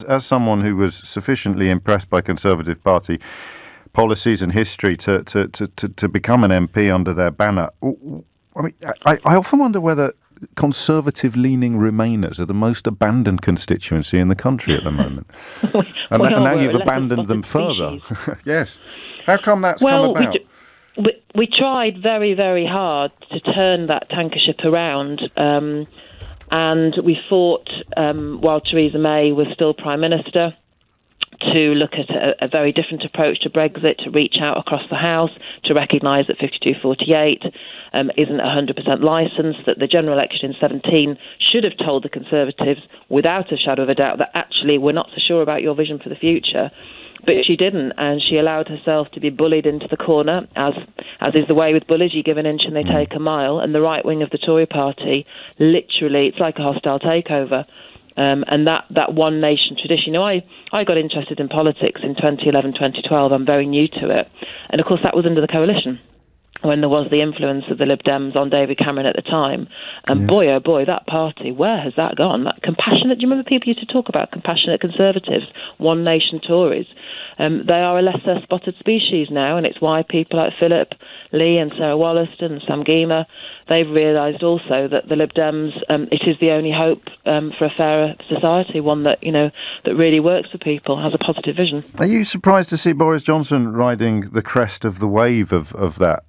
as someone who was sufficiently impressed by Conservative Party policies and history to become an MP under their banner, I mean, I often wonder whether Conservative-leaning Remainers are the most abandoned constituency in the country at the moment. And now you've abandoned them further. Yes. How come that's come about? We tried very, very hard to turn that tanker ship around, and we fought, while Theresa May was still Prime Minister, to look at a very different approach to Brexit, to reach out across the House, to recognise that 5248 isn't 100% licensed, that the general election in 17 should have told the Conservatives without a shadow of a doubt that actually we're not so sure about your vision for the future. But she didn't, and she allowed herself to be bullied into the corner, as is the way with bullies. You give an inch and they take a mile, and the right wing of the Tory party, literally, it's like a hostile takeover. And that one nation tradition. I got interested in politics in 2011, 2012. I'm very new to it. And of course, that was under the coalition, when there was the influence of the Lib Dems on David Cameron at the time. And yes. Boy, oh boy, that party, where has that gone? That compassionate, do you remember people used to talk about compassionate Conservatives, one nation Tories? They are a lesser spotted species now, and it's why people like Philip Lee and Sarah Wollaston and Sam Gyimah, they've realised also that the Lib Dems, it is the only hope for a fairer society, one that, that really works for people, has a positive vision. Are you surprised to see Boris Johnson riding the crest of the wave of that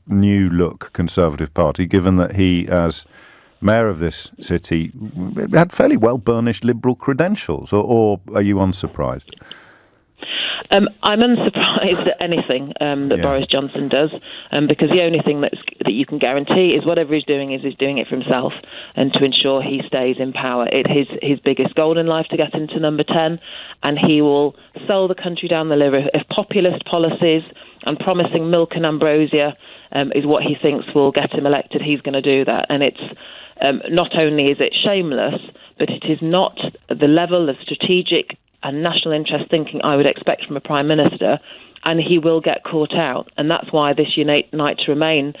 new look Conservative Party, given that he, as mayor of this city, had fairly well-burnished Liberal credentials, or are you unsurprised? I'm unsurprised at anything that Boris Johnson does, because the only thing that you can guarantee is whatever he's doing it for himself and to ensure he stays in power. It's his biggest goal in life to get into number 10, and he will sell the country down the liver. If populist policies and promising milk and ambrosia is what he thinks will get him elected, he's going to do that. And it's not only is it shameless, but it is not the level of strategic and national interest thinking I would expect from a Prime Minister, and he will get caught out. And that's why this Unite to Remain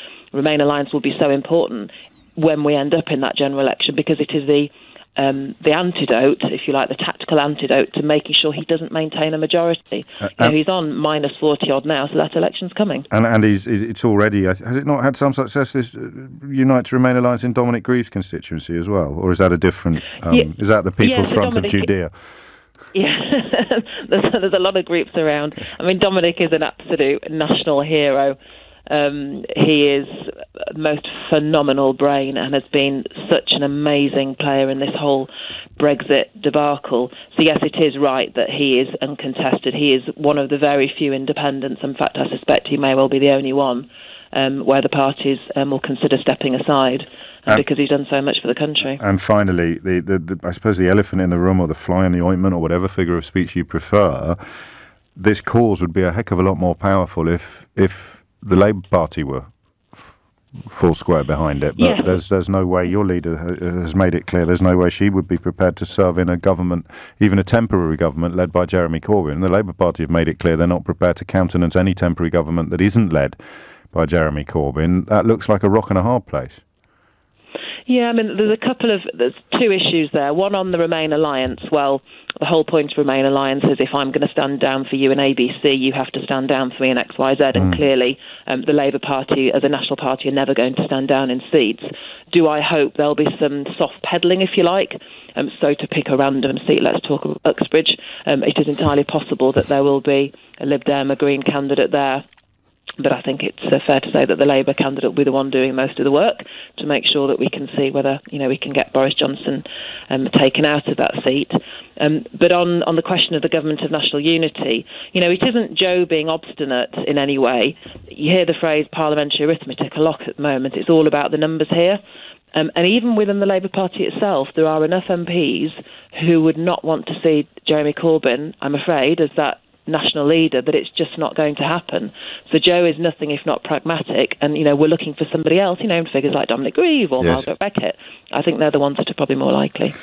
alliance will be so important when we end up in that general election, because it is the antidote, if you like, the tactical antidote to making sure he doesn't maintain a majority. He's on minus 40 odd now, so that election's coming. And it's already, has it not had some success, this Unite to Remain alliance in Dominic Grieve's constituency as well? Or is that a different, is that the People's Front of Judea? Yeah, there's a lot of groups around. I mean, Dominic is an absolute national hero. He is the most phenomenal brain and has been such an amazing player in this whole Brexit debacle. So yes, it is right that he is uncontested. He is one of the very few independents. In fact, I suspect he may well be the only one where the parties will consider stepping aside. Because he's done so much for the country. And finally, I suppose the elephant in the room, or the fly in the ointment, or whatever figure of speech you prefer, this cause would be a heck of a lot more powerful if the Labour Party were full square behind it. But there's no way, your leader has made it clear, there's no way she would be prepared to serve in a government, even a temporary government, led by Jeremy Corbyn. The Labour Party have made it clear they're not prepared to countenance any temporary government that isn't led by Jeremy Corbyn. That looks like a rock and a hard place. Yeah, I mean, there's two issues there. One on the Remain alliance. Well, the whole point of Remain alliance is if I'm going to stand down for you in ABC, you have to stand down for me in XYZ. And clearly, the Labour Party, as a national party, are never going to stand down in seats. Do I hope there'll be some soft peddling, if you like? So to pick a random seat, let's talk about Uxbridge. It is entirely possible that there will be a Lib Dem, a Green candidate there. But I think it's fair to say that the Labour candidate will be the one doing most of the work to make sure that we can see whether we can get Boris Johnson taken out of that seat. But on the question of the government of national unity, it isn't Joe being obstinate in any way. You hear the phrase parliamentary arithmetic a lot at the moment. It's all about the numbers here. And even within the Labour Party itself, there are enough MPs who would not want to see Jeremy Corbyn, I'm afraid, as that national leader, that it's just not going to happen. So Joe is nothing if not pragmatic, and we're looking for somebody else, figures like Dominic Grieve or Margaret Beckett. I think they're the ones that are probably more likely.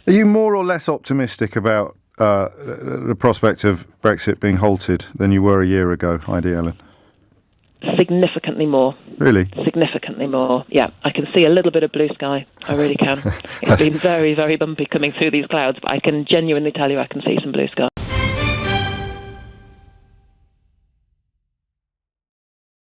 Are you more or less optimistic about the prospect of Brexit being halted than you were a year ago, Heidi Allen? significantly more. Really? Significantly more. Yeah, I can see a little bit of blue sky. I really can. It's been very, very bumpy coming through these clouds, but I can genuinely tell you I can see some blue sky.